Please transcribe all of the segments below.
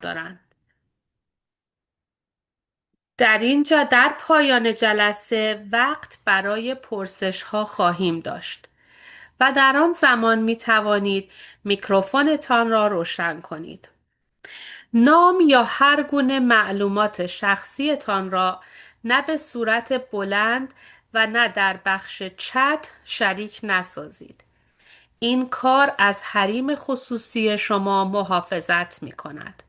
دارند. در پایان جلسه وقت برای پرسش ها خواهیم داشت و در آن زمان می توانید میکروفونتان را روشن کنید. نام یا هر گونه معلومات شخصیتان را نه به صورت بلند و نه در بخش چت شریک نسازید. این کار از حریم خصوصی شما محافظت می کند.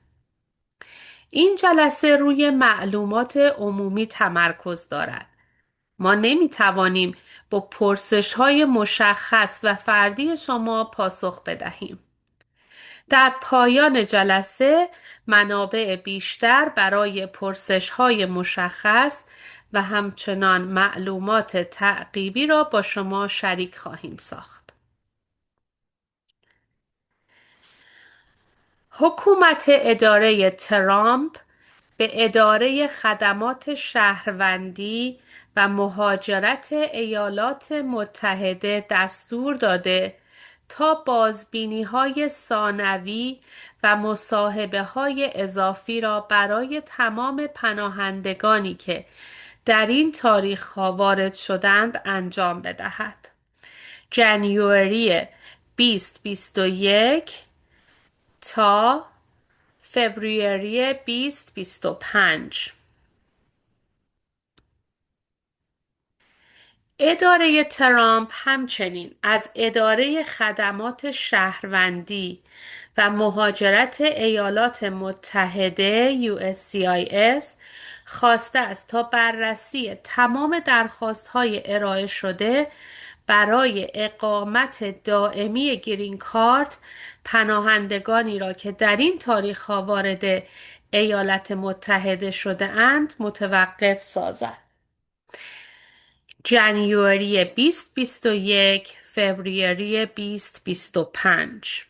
این جلسه روی معلومات عمومی تمرکز دارد. ما نمی توانیم با پرسش های مشخص و فردی شما پاسخ بدهیم. در پایان جلسه منابع بیشتر برای پرسش های مشخص و همچنان معلومات تعقیبی را با شما شریک خواهیم ساخت. حکومت اداره ترامپ به اداره خدمات شهروندی و مهاجرت ایالات متحده دستور داده تا بازبینی‌های ثانوی و مصاحبه‌های اضافی را برای تمام پناهندگانی که در این تاریخ‌ها وارد شدند انجام بدهد. ژانویه 2021 تا فوریه 2025. اداره ترامپ همچنین از اداره خدمات شهروندی و مهاجرت ایالات متحده USCIS خواسته است تا بررسی تمام درخواست‌های ارائه شده برای اقامت دائمی گرین کارت پناهندگانی را که در این تاریخ‌ها وارد ایالات متحده شده اند متوقف سازد. ژانویه 2021 فوریه 2025.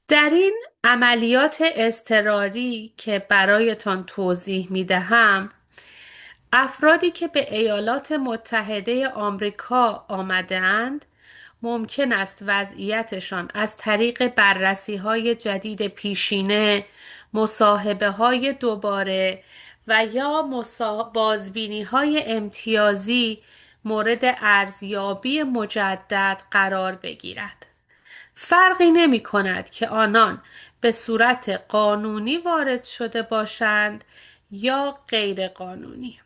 در این عملیات اضطراری که برایتان توضیح می دهم، افرادی که به ایالات متحده آمریکا آمده‌اند ممکن است وضعیتشان از طریق بررسی‌های جدید پیشینه، مصاحبه‌های دوباره و یا بازبینی‌های امتیازی مورد ارزیابی مجدد قرار بگیرد. فرقی نمی کند که آنان به صورت قانونی وارد شده باشند یا غیر قانونی.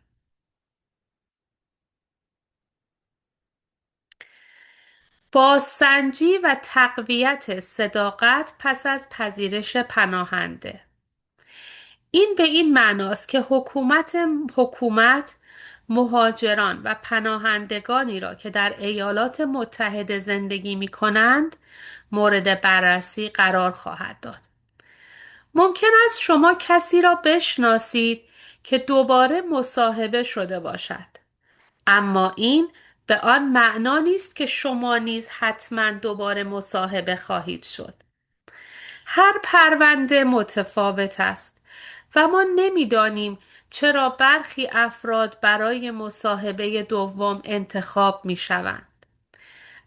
بازسنجی و تقویت صداقت پس از پذیرش پناهنده. این به این معناست که حکومت مهاجران و پناهندگانی را که در ایالات متحده زندگی می کنند مورد بررسی قرار خواهد داد. ممکن است شما کسی را بشناسید که دوباره مصاحبه شده باشد، اما این به آن معنا نیست که شما نیز حتما دوباره مصاحبه خواهید شد. هر پرونده متفاوت است و ما نمی‌دانیم چرا برخی افراد برای مصاحبه دوم انتخاب می‌شوند.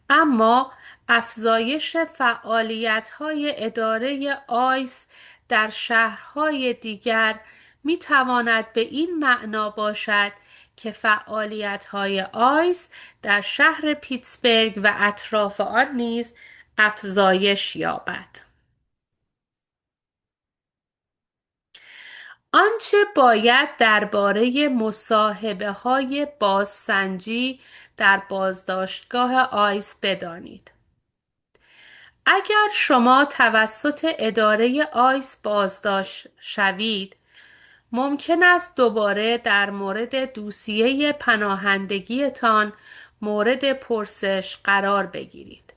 اما افزایش فعالیت‌های اداره آیس در شهرهای دیگر می‌تواند به این معنا باشد که فعالیت‌های آیس در شهر پیتسبرگ و اطراف آن نیز افزایش یابد. آنچه باید درباره مصاحبه‌های بازسنجی در بازداشتگاه آیس بدانید. اگر شما توسط اداره آیس بازداشت شوید، ممکن است دوباره در مورد دوسیه پناهندگیتان مورد پرسش قرار بگیرید.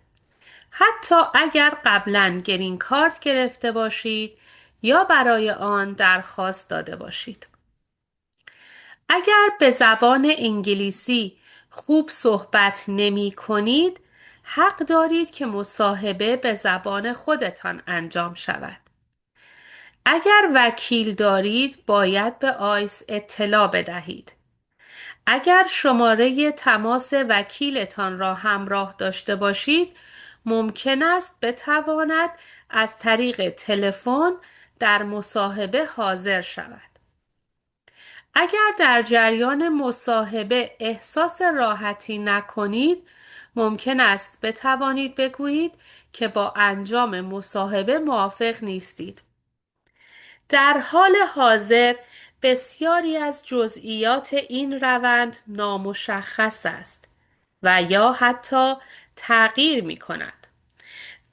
حتی اگر قبلاً گرین کارت گرفته باشید یا برای آن درخواست داده باشید. اگر به زبان انگلیسی خوب صحبت نمی کنید، حق دارید که مصاحبه به زبان خودتان انجام شود. اگر وکیل دارید باید به آیس اطلاع بدهید. اگر شماره تماس وکیلتان را همراه داشته باشید ممکن است بتواند از طریق تلفن در مصاحبه حاضر شود. اگر در جریان مصاحبه احساس راحتی نکنید، ممکن است بتوانید بگویید که با انجام مصاحبه موافق نیستید. در حال حاضر بسیاری از جزئیات این روند نامشخص است و یا حتی تغییر می کند.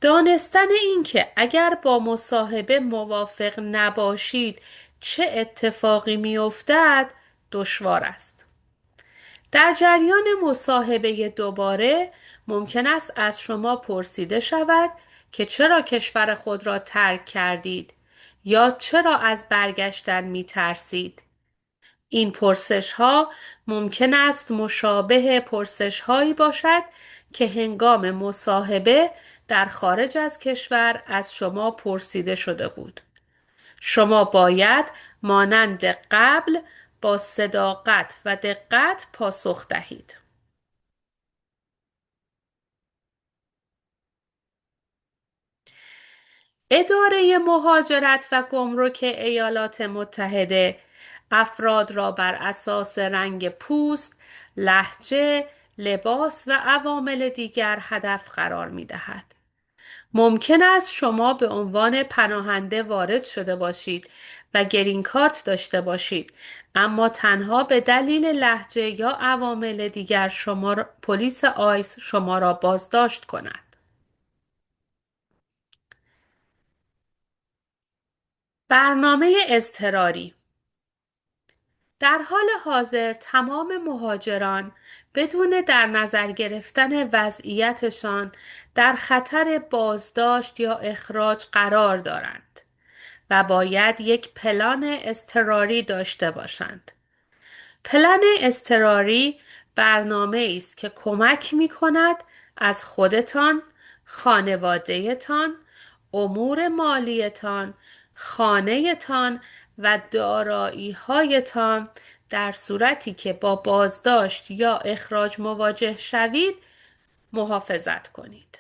دانستن اینکه اگر با مصاحبه موافق نباشید چه اتفاقی می افتد دشوار است. در جریان مصاحبه دوباره ممکن است از شما پرسیده شود که چرا کشور خود را ترک کردید یا چرا از برگشتن می ترسید. این پرسش ها ممکن است مشابه پرسش هایی باشد که هنگام مصاحبه در خارج از کشور از شما پرسیده شده بود. شما باید مانند قبل با صداقت و دقت پاسخ دهید. اداره مهاجرت و گمرک ایالات متحده افراد را بر اساس رنگ پوست، لهجه، لباس و عوامل دیگر هدف قرار می دهد. ممکن است شما به عنوان پناهنده وارد شده باشید و گرین کارت داشته باشید، اما تنها به دلیل لهجه یا عوامل دیگر پلیس آیس شما را بازداشت کند. برنامه اضطراری. در حال حاضر تمام مهاجران بدون در نظر گرفتن وضعیتشان در خطر بازداشت یا اخراج قرار دارند و باید یک پلان اضطراری داشته باشند. پلن اضطراری برنامه است که کمک می کند از خودتان، خانوادهتان، امور مالیتان، خانهتان و دارایی هایتان در صورتی که با بازداشت یا اخراج مواجه شوید محافظت کنید.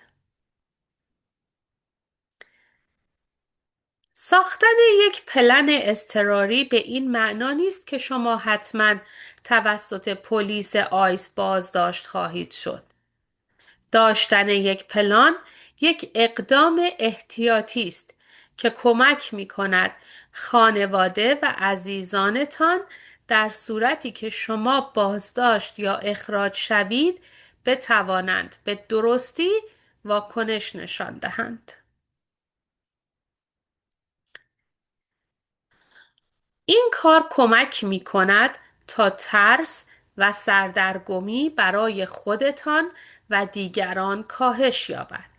ساختن یک پلن اضطراری به این معنا نیست که شما حتما توسط پلیس آیس بازداشت خواهید شد. داشتن یک پلان یک اقدام احتیاطی است که کمک می کند خانواده و عزیزانتان در صورتی که شما بازداشت یا اخراج شوید بتوانند به درستی واکنش نشان دهند. این کار کمک می کند تا ترس و سردرگمی برای خودتان و دیگران کاهش یابد.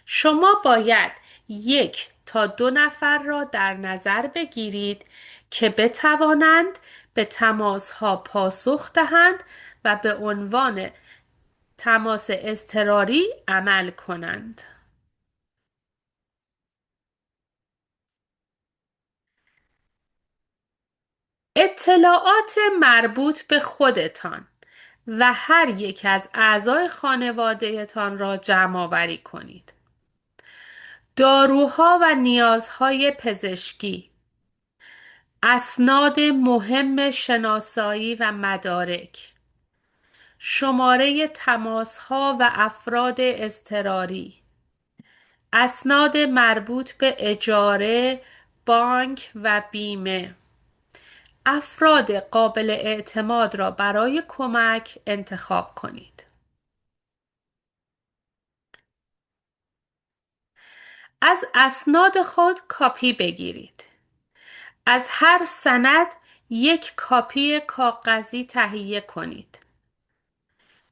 شما باید 1 تا 2 نفر را در نظر بگیرید که بتوانند به تماس‌ها پاسخ دهند و به عنوان تماس اضطراری عمل کنند. اطلاعات مربوط به خودتان و هر یک از اعضای خانوادهتان را جمع آوری کنید. داروها و نیازهای پزشکی، اسناد مهم شناسایی و مدارک، شماره تماسها و افراد اضطراری، اسناد مربوط به اجاره، بانک و بیمه. افراد قابل اعتماد را برای کمک انتخاب کنید. از اسناد خود کاپی بگیرید. از هر سند یک کاپی کاغذی تهیه کنید.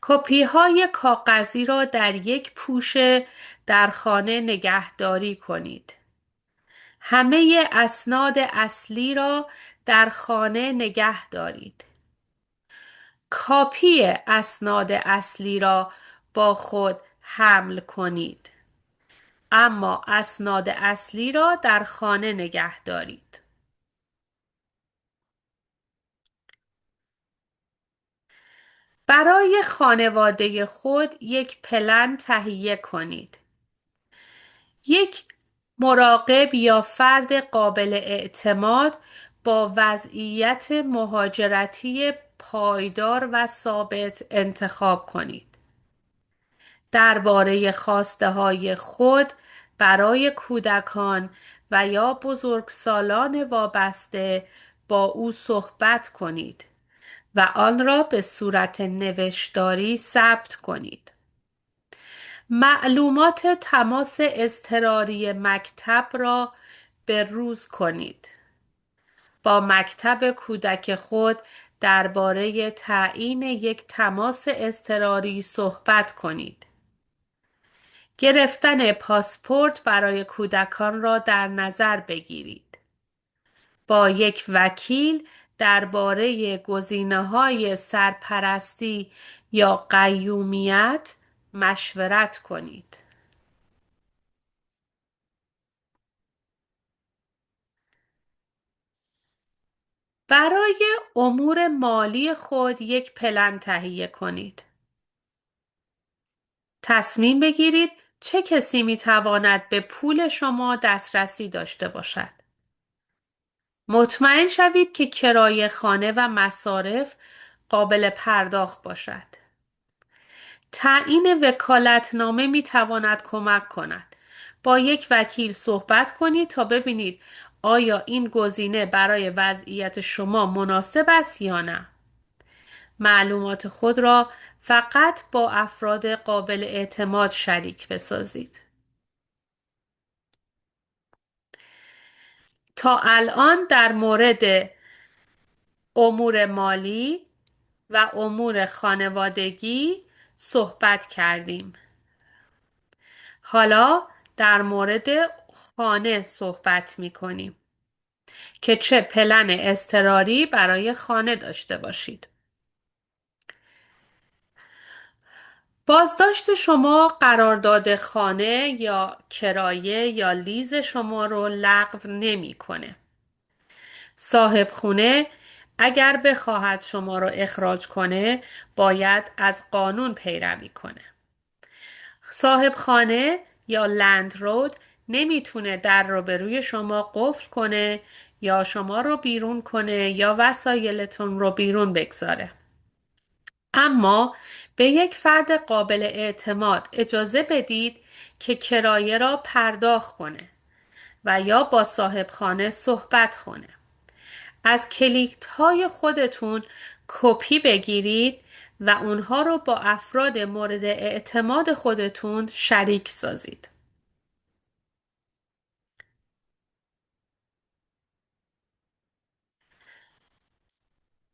کپی های کاغذی را در یک پوشه در خانه نگهداری کنید. همه اسناد اصلی را در خانه نگه دارید. کاپی اسناد اصلی را با خود حمل کنید. اما اسناد اصلی را در خانه نگه دارید. برای خانواده خود یک پلن تهیه کنید. یک مراقب یا فرد قابل اعتماد با وضعیت مهاجرتی پایدار و ثابت انتخاب کنید. درباره خواسته‌های خود برای کودکان و یا بزرگسالان وابسته با او صحبت کنید و آن را به صورت نوشتاری ثبت کنید. معلومات تماس اضطراری مکتب را بروز کنید. با مکتب کودک خود درباره تعیین یک تماس اضطراری صحبت کنید. گرفتن پاسپورت برای کودکان را در نظر بگیرید. با یک وکیل درباره گزینه‌های سرپرستی یا قیومیت مشورت کنید. برای امور مالی خود یک پلن تهیه کنید. تصمیم بگیرید چه کسی می‌تواند به پول شما دسترسی داشته باشد. مطمئن شوید که کرایه خانه و مصارف قابل پرداخت باشد. تعیین وکالتنامه می‌تواند کمک کند. با یک وکیل صحبت کنید تا ببینید آیا این گزینه برای وضعیت شما مناسب است یا نه. معلومات خود را فقط با افراد قابل اعتماد شریک بسازید. تا الان در مورد امور مالی و امور خانوادگی صحبت کردیم. حالا در مورد خانه صحبت می کنیم که چه پلن اضطراری برای خانه داشته باشید. بازداشت شما قرارداد خانه یا کرایه یا لیز شما رو لغو نمی‌کنه. صاحب خونه اگر بخواهد شما رو اخراج کنه باید از قانون پیروی کنه. صاحب خانه یا لندلورد نمیتونه در رو به روی شما قفل کنه یا شما رو بیرون کنه یا وسایلتون رو بیرون بگذاره. اما به یک فرد قابل اعتماد اجازه بدید که کرایه را پرداخت کنه و یا با صاحب خانه صحبت کنه. از کلیدهای خودتون کپی بگیرید و اونها رو با افراد مورد اعتماد خودتون شریک سازید.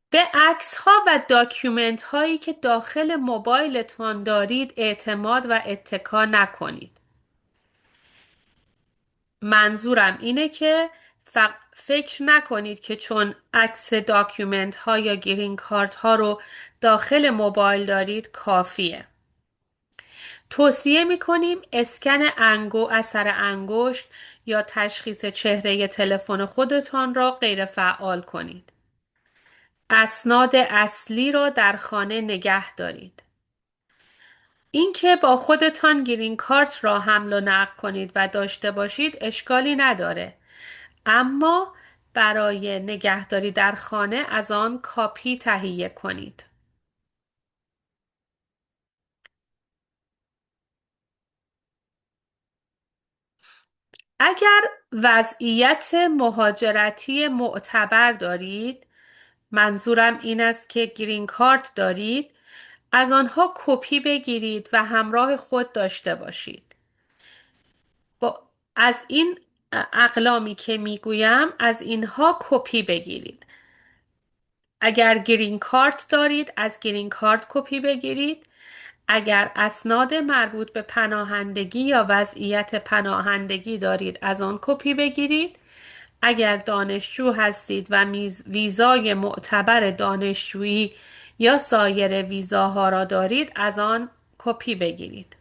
به عکس‌ها و داکیومنت هایی که داخل موبایلتان دارید اعتماد و اتکا نکنید. منظورم اینه که فکر نکنید که چون عکس داکیومنت ها یا گرین کارت ها رو داخل موبایل دارید کافیه. توصیه میکنیم اسکن اثر انگشت یا تشخیص چهره تلفن خودتان را غیر فعال کنید. اسناد اصلی را در خانه نگه دارید. اینکه با خودتان گرین کارت را حمل و نقل کنید و داشته باشید اشکالی نداره. اما برای نگهداری در خانه از آن کاپی تهیه کنید. اگر وضعیت مهاجرتی معتبر دارید، منظورم این است که گرین کارت دارید، از آنها کپی بگیرید و همراه خود داشته باشید. از این اقلامی که میگویم از اینها کپی بگیرید. اگر گرین کارت دارید از گرین کارت کپی بگیرید. اگر اسناد مربوط به پناهندگی یا وضعیت پناهندگی دارید از آن کپی بگیرید. اگر دانشجو هستید و ویزای معتبر دانشجویی یا سایر ویزاها را دارید از آن کپی بگیرید.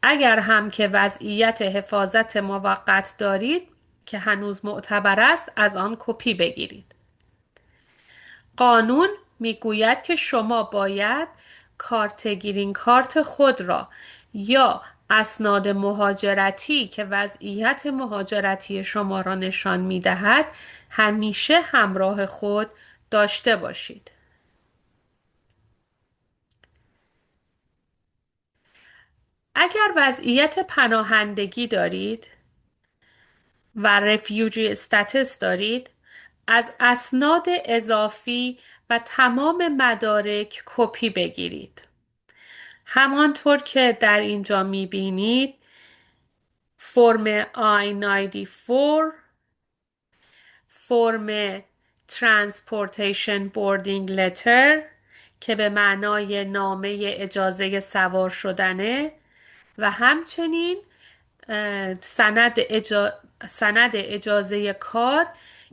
اگر هم که وضعیت حفاظت موقت دارید که هنوز معتبر است از آن کپی بگیرید. قانون میگوید که شما باید کارت گرین کارت خود را یا اسناد مهاجرتی که وضعیت مهاجرتی شما را نشان می‌دهد همیشه همراه خود داشته باشید. اگر وضعیت پناهندگی دارید و رفیوجی استاتس دارید، از اسناد اضافی و تمام مدارک کپی بگیرید. همانطور که در اینجا میبینید فرم I-94، فرم Transportation Boarding Letter که به معنای نامه اجازه سوار شدنه و همچنین سند اجازه کار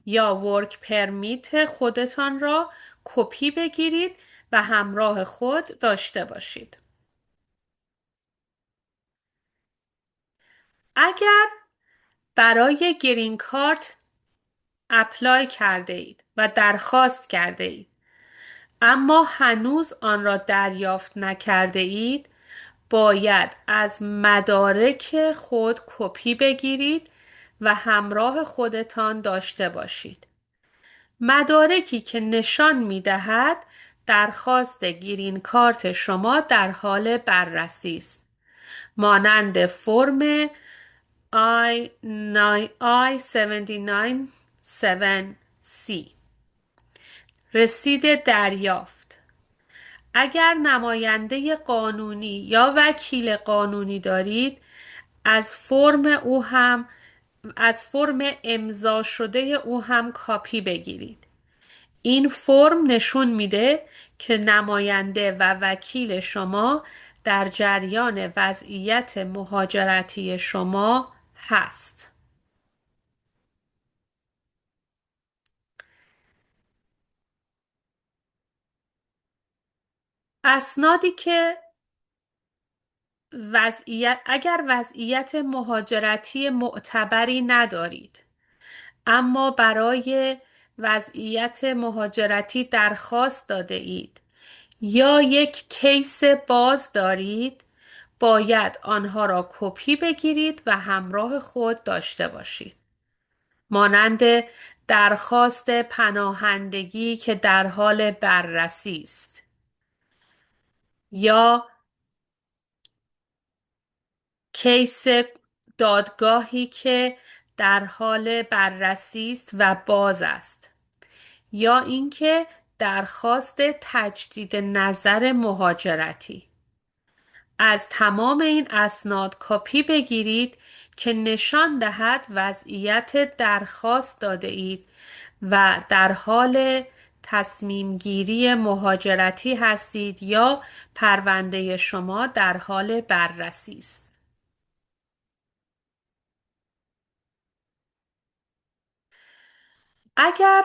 یا ورک پرمیت خودتان را کپی بگیرید و همراه خود داشته باشید. اگر برای گرین کارت اپلای کرده اید و درخواست کرده اید اما هنوز آن را دریافت نکرده اید، باید از مدارک خود کپی بگیرید و همراه خودتان داشته باشید. مدارکی که نشان می‌دهد درخواست گرین کارت شما در حال بررسی است، مانند فرم I-797C. رسید دریافت: اگر نماینده قانونی یا وکیل قانونی دارید، از فرم امضا شده او هم کاپی بگیرید. این فرم نشون میده که نماینده و وکیل شما در جریان وضعیت مهاجرتی شما هست. اسنادی که اگر وضعیت مهاجرتی معتبری ندارید اما برای وضعیت مهاجرتی درخواست داده اید یا یک کیس باز دارید، باید آنها را کپی بگیرید و همراه خود داشته باشید. مانند درخواست پناهندگی که در حال بررسی است یا کیس دادگاهی که در حال بررسی است و باز است، یا اینکه درخواست تجدید نظر مهاجرتی. از تمام این اسناد کپی بگیرید که نشان دهد وضعیت درخواست داده اید و در حال تصمیم گیری مهاجرتی هستید یا پرونده شما در حال بررسی است. اگر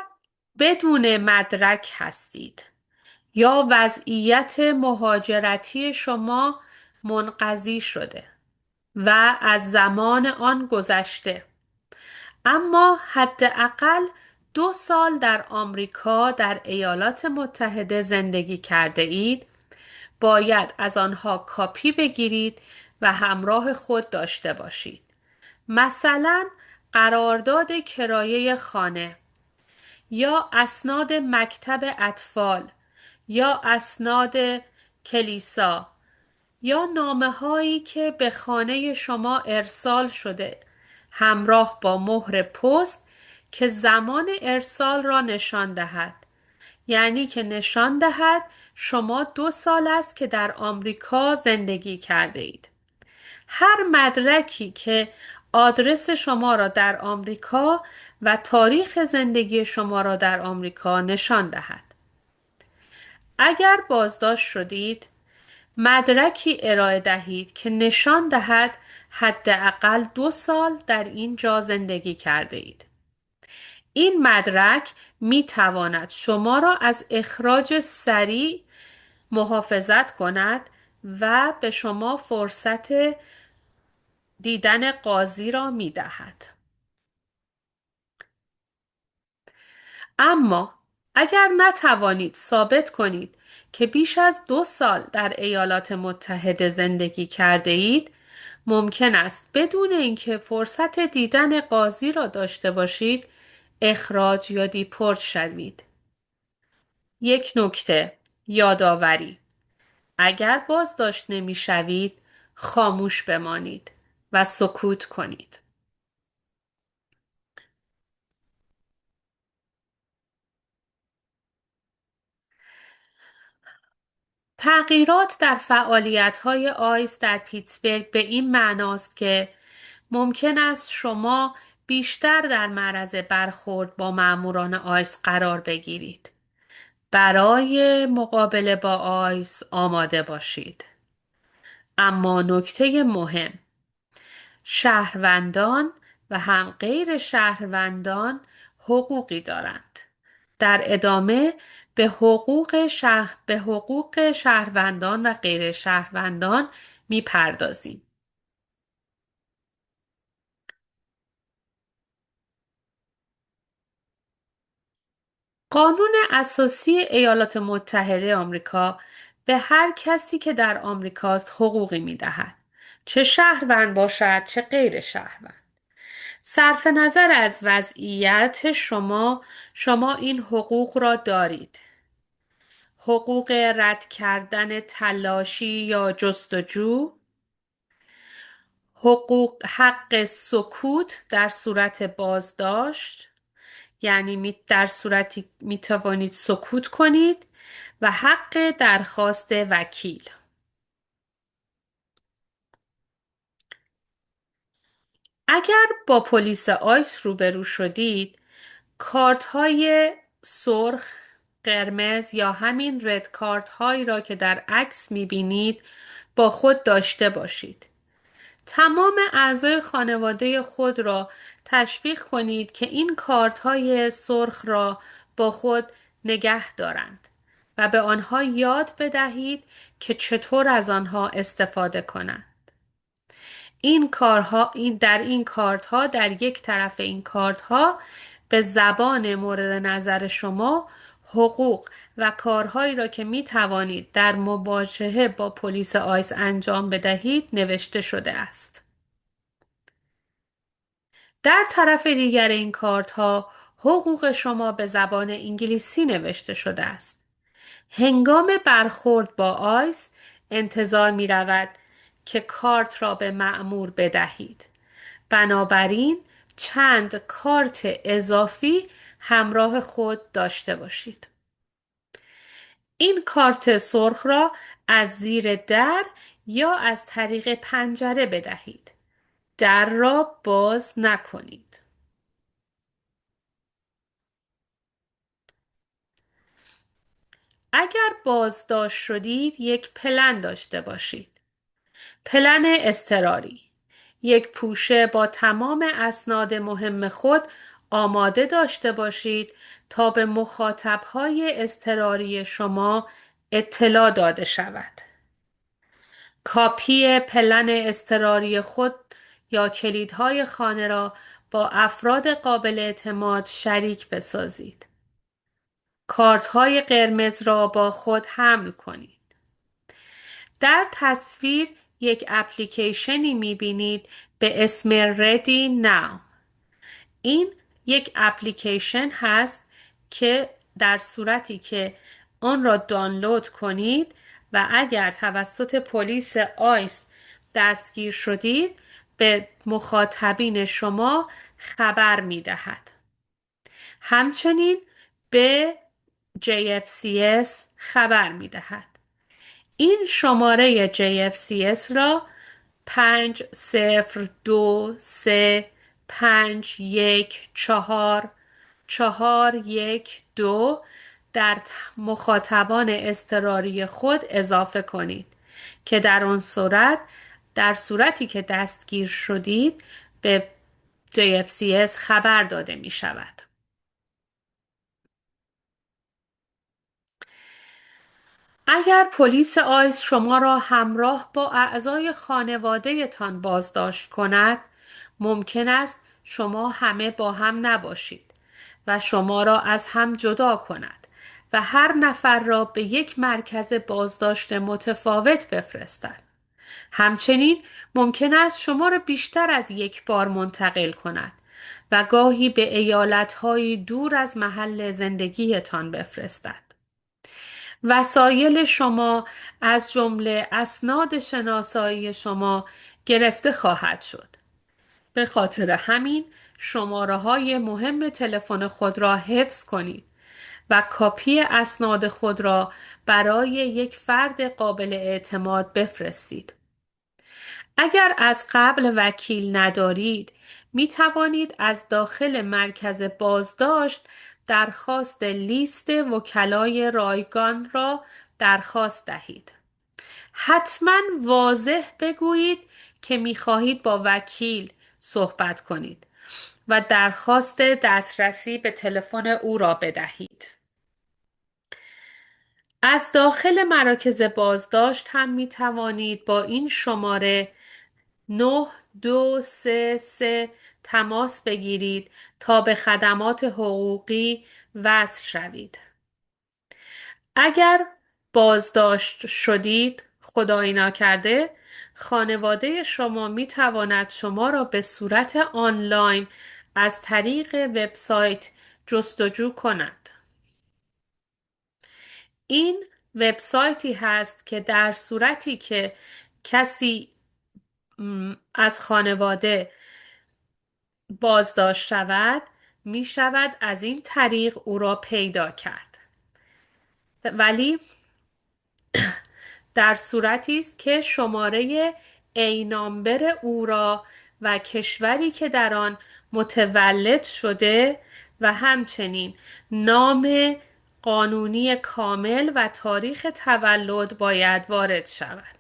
بدون مدرک هستید یا وضعیت مهاجرتی شما منقضی شده و از زمان آن گذشته، اما حداقل 2 سال در آمریکا در ایالات متحده زندگی کرده اید، باید از آنها کاپی بگیرید و همراه خود داشته باشید. مثلا قرارداد کرایه خانه یا اسناد مکتب اطفال یا اسناد کلیسا یا نامه‌هایی که به خانه شما ارسال شده همراه با مهر پست که زمان ارسال را نشان دهد، یعنی که نشان دهد شما 2 سال است که در آمریکا زندگی کرده اید. هر مدرکی که آدرس شما را در آمریکا و تاریخ زندگی شما را در آمریکا نشان دهد. اگر بازداشت شدید، مدرکی ارائه دهید که نشان دهد حداقل 2 سال در اینجا زندگی کرده اید. این مدرک می تواند شما را از اخراج سریع محافظت کند و به شما فرصت دیدن قاضی را می دهد. اما اگر نتوانید ثابت کنید که بیش از 2 سال در ایالات متحده زندگی کرده اید، ممکن است بدون اینکه فرصت دیدن قاضی را داشته باشید، اخراج یا دیپورت شوید. یک نکته یادآوری: اگر بازداشت نمی‌شوید، خاموش بمانید و سکوت کنید. تغییرات در فعالیت‌های آیس در پیتسبورگ به این معناست که ممکن است شما بیشتر در معرض برخورد با ماموران آیس قرار بگیرید. برای مقابله با آیس آماده باشید. اما نکته مهم: شهروندان و هم غیر شهروندان حقوقی دارند. در ادامه به حقوق شهروندان و غیر شهروندان می‌پردازیم. قانون اساسی ایالات متحده آمریکا به هر کسی که در آمریکاست حقوقی می‌دهد، چه شهروند باشد چه غیر شهروند. صرف نظر از وضعیت شما این حقوق را دارید: حقوق رد کردن تلاشی یا جستجو، حق سکوت در صورت بازداشت، یعنی در صورتی می توانید سکوت کنید، و حق درخواست وکیل. اگر با پلیس آیس روبرو شدید، کارت های سرخ، قرمز یا همین رد کارت هایی را که در عکس می بینید با خود داشته باشید. تمام اعضای خانواده خود را تشویق کنید که این کارت های سرخ را با خود نگه دارند و به آنها یاد بدهید که چطور از آنها استفاده کنند. در این کارت ها، در یک طرف این کارت ها، به زبان مورد نظر شما حقوق و کارهایی را که می توانید در مواجهه با پلیس آیس انجام بدهید نوشته شده است. در طرف دیگر این کارت ها حقوق شما به زبان انگلیسی نوشته شده است. هنگام برخورد با آیس انتظار می رود که کارت را به مأمور بدهید. بنابراین چند کارت اضافی همراه خود داشته باشید. این کارت سرخ را از زیر در یا از طریق پنجره بدهید. در را باز نکنید. اگر بازداشت شدید، یک پلن داشته باشید. پلن اضطراری: یک پوشه با تمام اسناد مهم خود آماده داشته باشید تا به مخاطبهای اضطراری شما اطلاع داده شود. کاپی پلن اضطراری خود یا کلیدهای خانه را با افراد قابل اعتماد شریک بسازید. کارت‌های قرمز را با خود حمل کنید. در تصویر یک اپلیکیشنی می‌بینید به اسم Ready Now. این یک اپلیکیشن هست که در صورتی که آن را دانلود کنید و اگر توسط پلیس آیس دستگیر شدید، به مخاطبین شما خبر می‌دهد. همچنین به JFCS خبر می‌دهد. این شماره JFCS را 5023514412 در مخاطبان اضطراری خود اضافه کنید که در صورتی که دستگیر شدید به JFCS خبر داده می شود. اگر پلیس آیس شما را همراه با اعضای خانواده تان بازداشت کند، ممکن است شما همه با هم نباشید و شما را از هم جدا کند و هر نفر را به یک مرکز بازداشت متفاوت بفرستد. همچنین ممکن است شما را بیشتر از یک بار منتقل کند و گاهی به ایالت‌های دور از محل زندگیتان بفرستد. وسایل شما از جمله اسناد شناسایی شما گرفته خواهد شد. به خاطر همین شماره‌های مهم تلفن خود را حفظ کنید و کاپی اسناد خود را برای یک فرد قابل اعتماد بفرستید. اگر از قبل وکیل ندارید، می توانید از داخل مرکز بازداشت درخواست لیست وکلای رایگان را درخواست دهید. حتما واضح بگویید که می خواهید با وکیل صحبت کنید و درخواست دسترسی به تلفن او را بدهید. از داخل مراکز بازداشت هم می توانید با این شماره 9233 تماس بگیرید تا به خدمات حقوقی وصل شوید. اگر بازداشت شدید، خدای نکرده، خانواده شما می تواند شما را به صورت آنلاین از طریق وبسایت جستجو کند. این وبسایتی هست که در صورتی که کسی از خانواده بازداشت شود، می شود از این طریق او را پیدا کرد. ولی در صورتی است که شماره نامبر او را و کشوری که در آن متولد شده و همچنین نام قانونی کامل و تاریخ تولد باید وارد شود.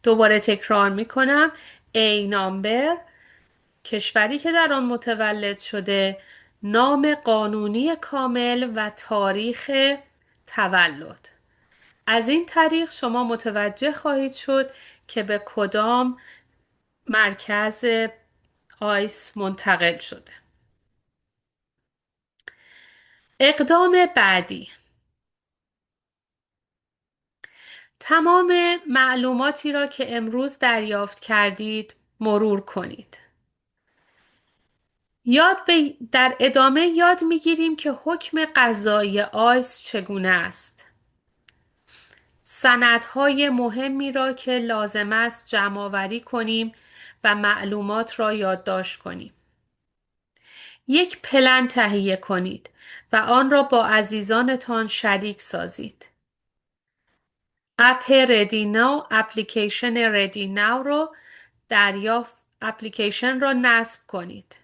دوباره تکرار می کنم. نامبر، کشوری که در آن متولد شده، نام قانونی کامل و تاریخ تولد. از این طریق شما متوجه خواهید شد که به کدام مرکز آیس منتقل شده. اقدام بعدی: تمام معلوماتی را که امروز دریافت کردید مرور کنید. در ادامه یاد میگیریم که حکم قضایی آیس چگونه است. سندهای مهمی را که لازم است جمع‌آوری کنیم و معلومات را یادداشت کنیم. یک پلن تهیه کنید و آن را با عزیزانتان شریک سازید. اپلیکیشن ردی ناو رو اپلیکیشن را نصب کنید.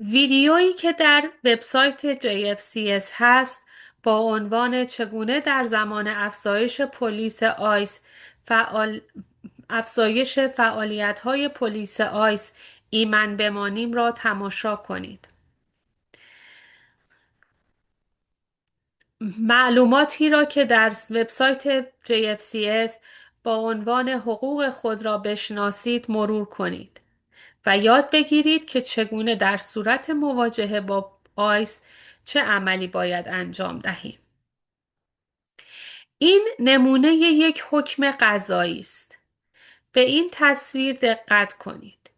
ویدیویی که در وبسایت JFCS هست با عنوان چگونه در زمان افزایش پلیس آیس افزایش فعالیت‌های پلیس آیس ایمن بمانیم را تماشا کنید. معلوماتی را که در وبسایت JFCS با عنوان حقوق خود را بشناسید مرور کنید و یاد بگیرید که چگونه در صورت مواجهه با آیس چه عملی باید انجام دهیم. این نمونه یک حکم قضایی است. به این تصویر دقت کنید.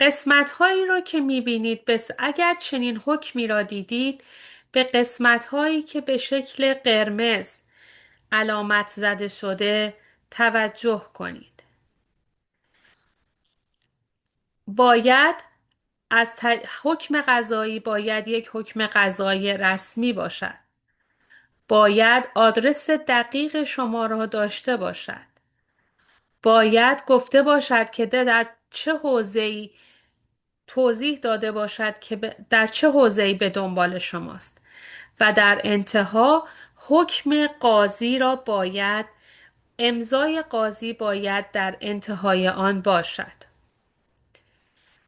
قسمت‌هایی را که می‌بینید اگر چنین حکمی را دیدید، به قسمت‌هایی که به شکل قرمز علامت زده شده توجه کنید. حکم قضایی باید یک حکم قضایی رسمی باشد. باید آدرس دقیق شما را داشته باشد. باید گفته باشد که در چه حوزه‌ای توضیح داده باشد که در چه حوزه‌ای به دنبال شماست و در انتها حکم قاضی را امضای قاضی باید در انتهای آن باشد.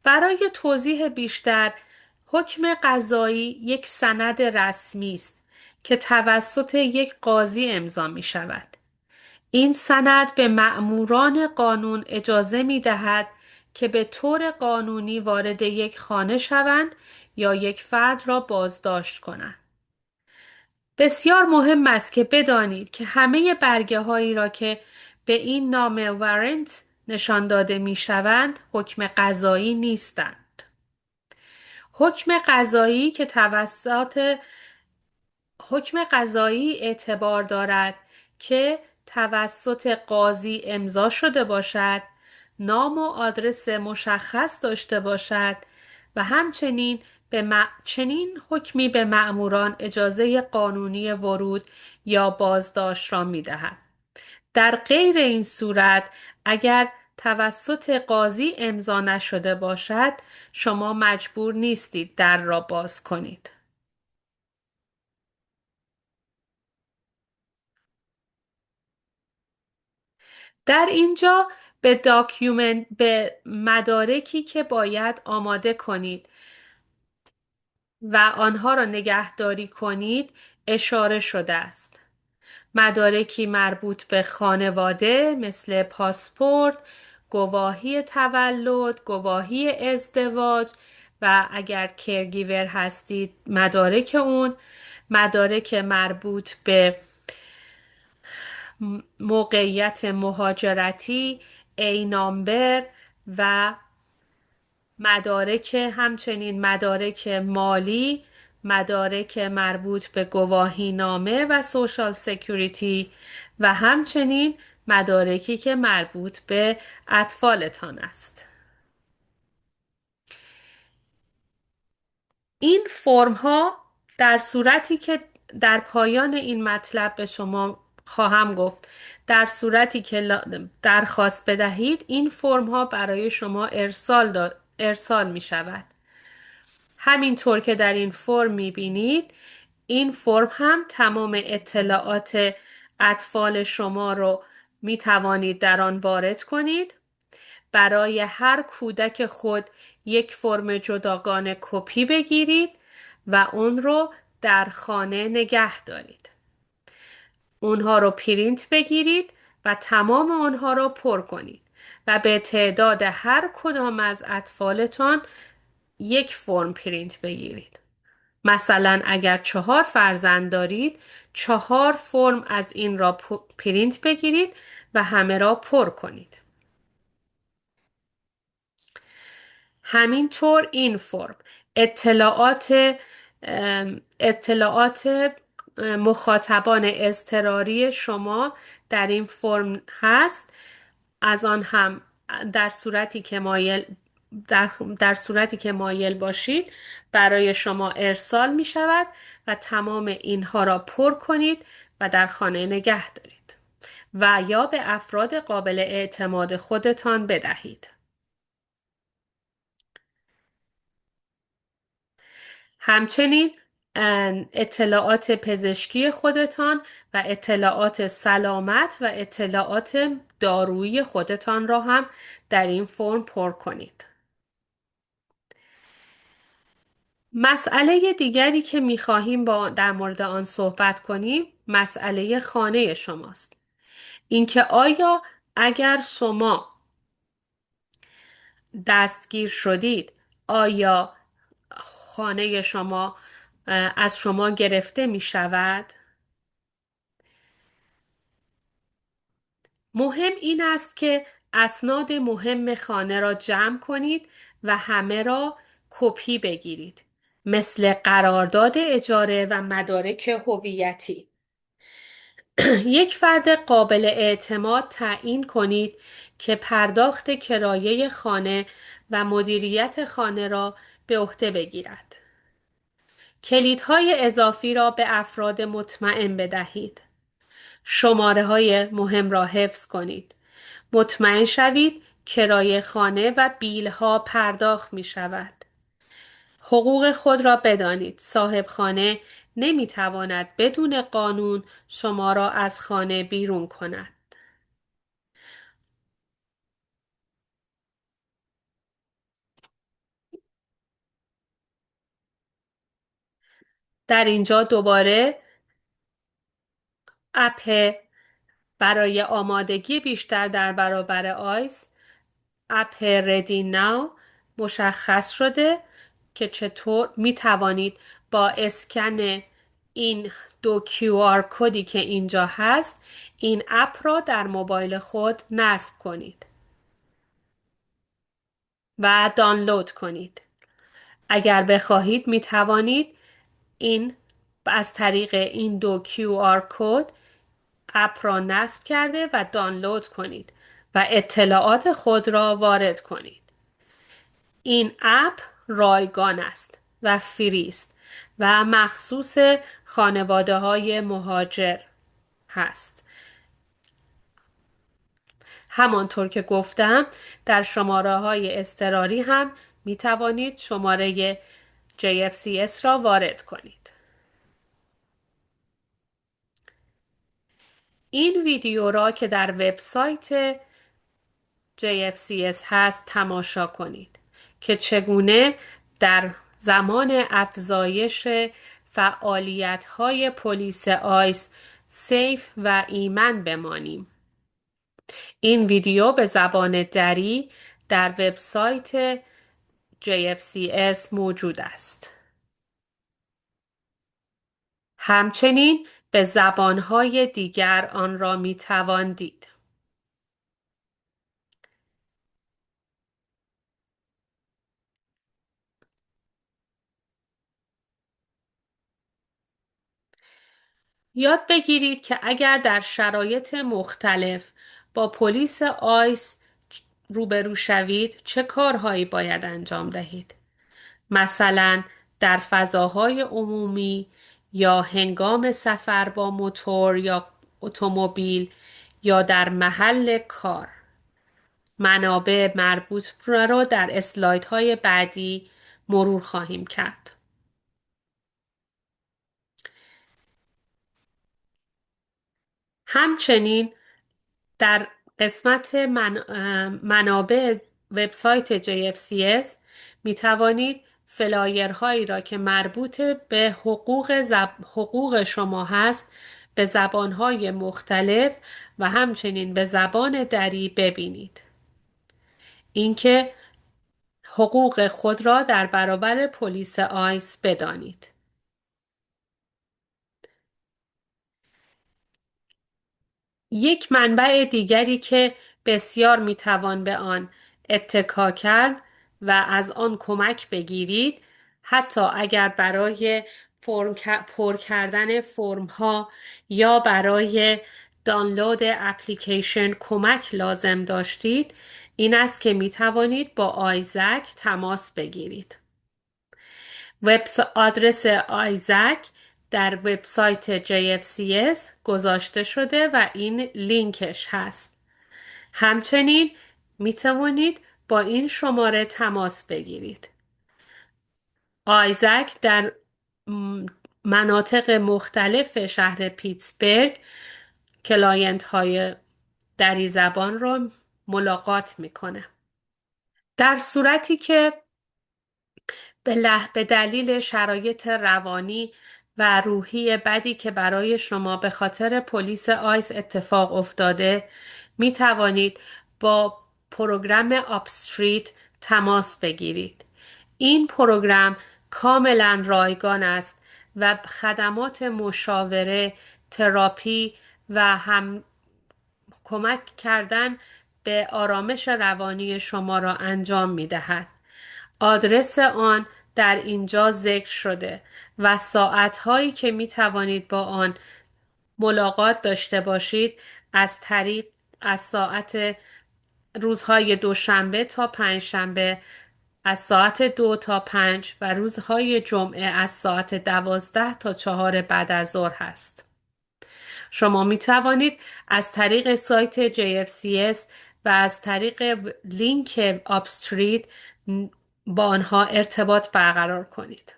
برای توضیح بیشتر، حکم قضایی یک سند رسمی است که توسط یک قاضی امضا می شود. این سند به مأموران قانون اجازه می دهد که به طور قانونی وارد یک خانه شوند یا یک فرد را بازداشت کنند. بسیار مهم است که بدانید که همه برگه هایی را که به این نام وارنت نشان داده می شوند حکم قضایی نیستند. حکم قضایی که حکم قضایی اعتبار دارد که توسط قاضی امضا شده باشد، نام و آدرس مشخص داشته باشد و همچنین چنین حکمی به مأموران اجازه قانونی ورود یا بازداشت را می دهد. در غیر این صورت اگر توسط قاضی امضا نشده باشد شما مجبور نیستید در را باز کنید. در اینجا به مدارکی که باید آماده کنید و آنها را نگهداری کنید اشاره شده است. مدارکی مربوط به خانواده مثل پاسپورت، گواهی تولد، گواهی ازدواج و اگر کرگیور هستید مدارک اون، مدارک مربوط به موقعیت مهاجرتی، ای نامبر و همچنین مدارک مالی، مدارک مربوط به گواهی نامه و سوشال سکیوریتی و همچنین مدارکی که مربوط به اطفالتان است. این فرم ها در صورتی که در پایان این مطلب به شما خواهم گفت در صورتی که درخواست بدهید این فرم ها برای شما ارسال می شود. همینطور که در این فرم می بینید این فرم هم تمام اطلاعات اطفال شما رو می توانید در آن وارد کنید. برای هر کودک خود یک فرم جداگانه کپی بگیرید و اون رو در خانه نگه دارید. اونها رو پرینت بگیرید و تمام اونها رو پر کنید و به تعداد هر کدام از اطفالتان یک فرم پرینت بگیرید. مثلا اگر 4 فرزند دارید 4 فرم از این را پرینت بگیرید و همه را پر کنید. همینطور این فرم اطلاعات مخاطبان اضطراری شما در این فرم هست. از آن هم در صورتی که در صورتی که مایل باشید برای شما ارسال می شود و تمام اینها را پر کنید و در خانه نگه دارید و یا به افراد قابل اعتماد خودتان بدهید. همچنین اطلاعات پزشکی خودتان و اطلاعات سلامت و اطلاعات دارویی خودتان را هم در این فرم پر کنید. مسئله دیگری که می‌خواهیم در مورد آن صحبت کنیم مسئله خانه شماست. اینکه آیا اگر شما دستگیر شدید آیا خانه شما از شما گرفته می شود؟ مهم این است که اسناد مهم خانه را جمع کنید و همه را کپی بگیرید، مثل قرارداد اجاره و مدارک هویتی. یک فرد قابل اعتماد تعیین کنید که پرداخت کرایه خانه و مدیریت خانه را به عهده بگیرد. کلیدهای اضافی را به افراد مطمئن بدهید. شماره‌های مهم را حفظ کنید. مطمئن شوید کرایه خانه و بیل‌ها پرداخت می شود. حقوق خود را بدانید. صاحب خانه نمی تواند بدون قانون شما را از خانه بیرون کند. در اینجا دوباره اپ برای آمادگی بیشتر در برابر آیس اپ ردی ناو مشخص شده که چطور می توانید با اسکن این دو QR کدی که اینجا هست این اپ را در موبایل خود نصب کنید و دانلود کنید. اگر بخواهید می توانید این از طریق این دو QR کد اپ را نصب کرده و دانلود کنید و اطلاعات خود را وارد کنید. این اپ رایگان است و فری است و مخصوص خانواده های مهاجر هست. همانطور که گفتم در شماره های اضطراری هم می توانید شماره JFCS را وارد کنید. این ویدیو را که در وبسایت JFCS هست تماشا کنید که چگونه در زمان افزایش فعالیت‌های پلیس آیس سیف و ایمن بمانیم. این ویدیو به زبان دری در وبسایت JFCS موجود است. همچنین به زبان‌های دیگر آن را می‌توان دید. یاد بگیرید که اگر در شرایط مختلف با پلیس آیس روبرو شوید چه کارهایی باید انجام دهید. مثلا در فضاهای عمومی یا هنگام سفر با موتور یا اتومبیل یا در محل کار. منابع مربوط را در اسلایدهای بعدی مرور خواهیم کرد. همچنین در قسمت منابع وبسایت JFCS می توانید فلایرهایی را که مربوط به حقوق شما هست به زبانهای مختلف و همچنین به زبان دری ببینید. اینکه حقوق خود را در برابر پلیس آیس بدانید. یک منبع دیگری که بسیار میتوان به آن اتکا کرد و از آن کمک بگیرید حتی اگر برای پر کردن فرم ها یا برای دانلود اپلیکیشن کمک لازم داشتید این است که می توانید با آیزک تماس بگیرید. آدرس آیزک در وبسایت JFCS گذاشته شده و این لینکش هست. همچنین می توانید با این شماره تماس بگیرید. آیزک در مناطق مختلف شهر پیتسبرگ کلاینت های دری زبان را ملاقات میکنه. در صورتی که به دلیل شرایط روانی و روحی بدی که برای شما به خاطر پلیس آیس اتفاق افتاده می توانید با پروگرام آپستریت تماس بگیرید. این پروگرام کاملا رایگان است و خدمات مشاوره، تراپی و هم کمک کردن به آرامش روانی شما را انجام می دهد. آدرس آن در اینجا ذکر شده و ساعتهایی که می توانید با آن ملاقات داشته باشید از ساعت روزهای دوشنبه تا پنجشنبه از ساعت 2 تا 5 و روزهای جمعه از ساعت 12 تا 4 بعد از ظهر هست. شما می توانید از طریق سایت JFCS و از طریق لینک آپستریت با آنها ارتباط برقرار کنید.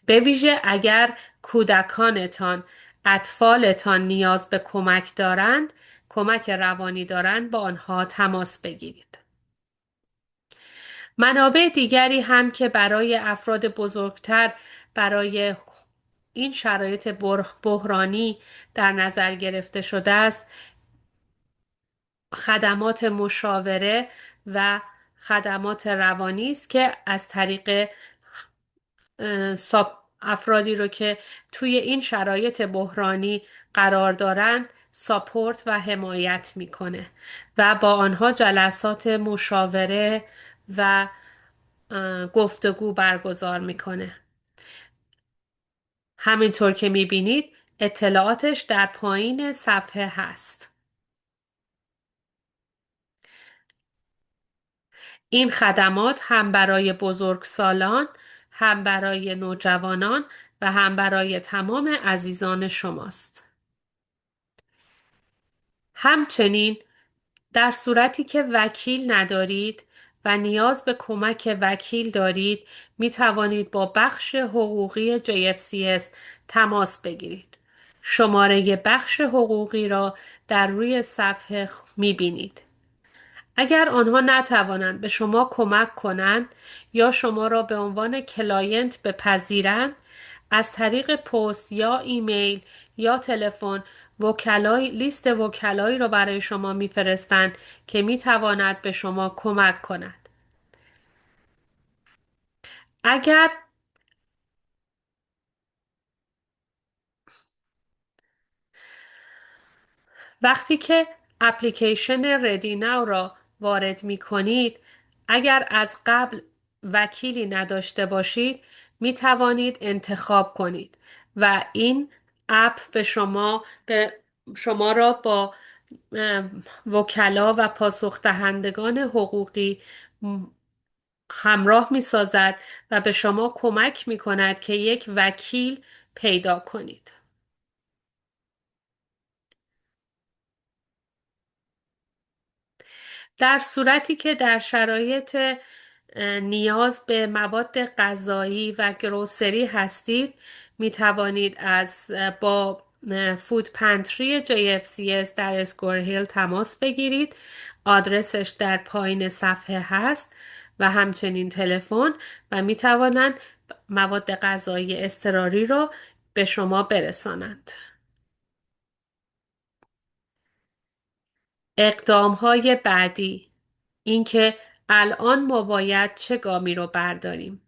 به ویژه اگر کودکانتان، اطفالتان نیاز به کمک دارند، کمک روانی دارند با آنها تماس بگیرید. منابع دیگری هم که برای افراد بزرگتر برای این شرایط بحرانی در نظر گرفته شده است خدمات مشاوره و خدمات روانی است که از طریق افرادی رو که توی این شرایط بحرانی قرار دارند ساپورت و حمایت میکنه و با آنها جلسات مشاوره و گفتگو برگزار میکنه. همینطور که میبینید اطلاعاتش در پایین صفحه هست. این خدمات هم برای بزرگسالان، هم برای نوجوانان و هم برای تمام عزیزان شماست. همچنین در صورتی که وکیل ندارید و نیاز به کمک وکیل دارید می توانید با بخش حقوقی JFCS تماس بگیرید. شماره بخش حقوقی را در روی صفحه می بینید. اگر آنها نتوانند به شما کمک کنند یا شما را به عنوان کلاینت بپذیرند، از طریق پست یا ایمیل یا تلفن لیست وکلایی را برای شما میفرستند که میتواند به شما کمک کند. اگر وقتی که اپلیکیشن ردی ناو را وارد می کنید، اگر از قبل وکیلی نداشته باشید می توانید انتخاب کنید و این اپ به شما را با وکلا و پاسخ دهندگان حقوقی همراه می سازد و به کمک می کند که یک وکیل پیدا کنید. در صورتی که در شرایط نیاز به مواد غذایی و گروسری هستید می توانید با فود پنتری JFCS در اسکور هیل تماس بگیرید. آدرسش در پایین صفحه هست و همچنین تلفن و می توانند مواد غذایی اضطراری را به شما برسانند. اقدام‌های بعدی اینکه الان ما باید چه گامی رو برداریم.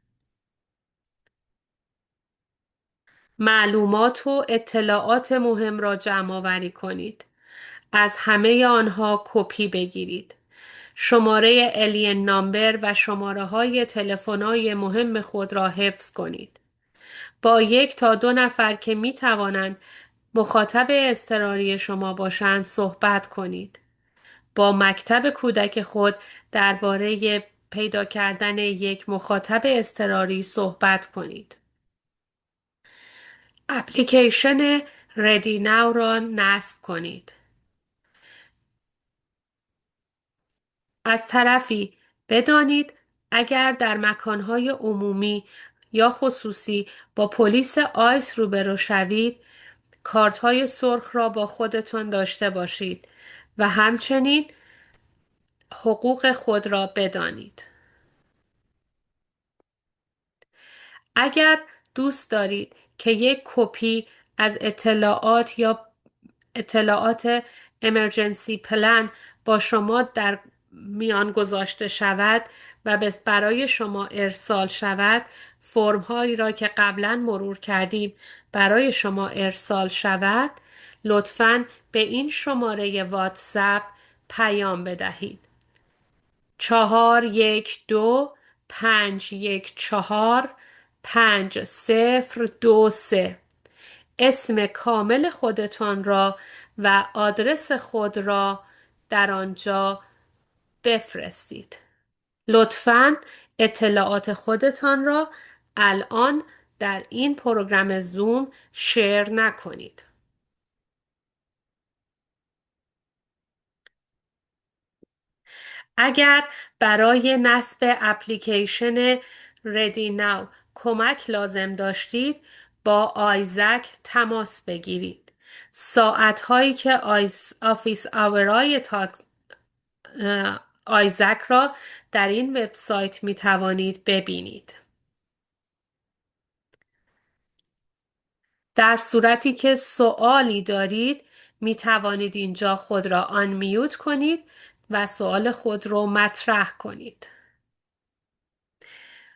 معلومات و اطلاعات مهم را جمع آوری کنید. از همه آنها کپی بگیرید. شماره الین نامبر و شماره های تلفن‌های مهم خود را حفظ کنید. با 1 تا 2 نفر که می توانند مخاطب اضطراری شما باشند صحبت کنید. با مکتب کودک خود درباره پیدا کردن یک مخاطب اضطراری صحبت کنید. اپلیکیشن ردی ناو را نصب کنید. از طرفی بدانید اگر در مکانهای عمومی یا خصوصی با پلیس آیس روبرو شوید، کارت‌های سرخ را با خودتان داشته باشید و همچنین حقوق خود را بدانید. اگر دوست دارید که یک کپی از اطلاعات امرجنسی پلن با شما در میان گذاشته شود و برای شما ارسال شود، فرم هایی را که قبلا مرور کردیم برای شما ارسال شود، لطفاً به این شماره واتساپ پیام بدهید. 412-514-5023 اسم کامل خودتان را و آدرس خود را در آنجا بفرستید. لطفاً اطلاعات خودتان را الان در این پروگرام زوم شیر نکنید. اگر برای نصب اپلیکیشن ردی ناو کمک لازم داشتید با آیزک تماس بگیرید. ساعتهایی که آفیس آورای آیزک را در این وبسایت می توانید ببینید. در صورتی که سوالی دارید می توانید اینجا خود را آنمیوت کنید و سوال خود رو مطرح کنید.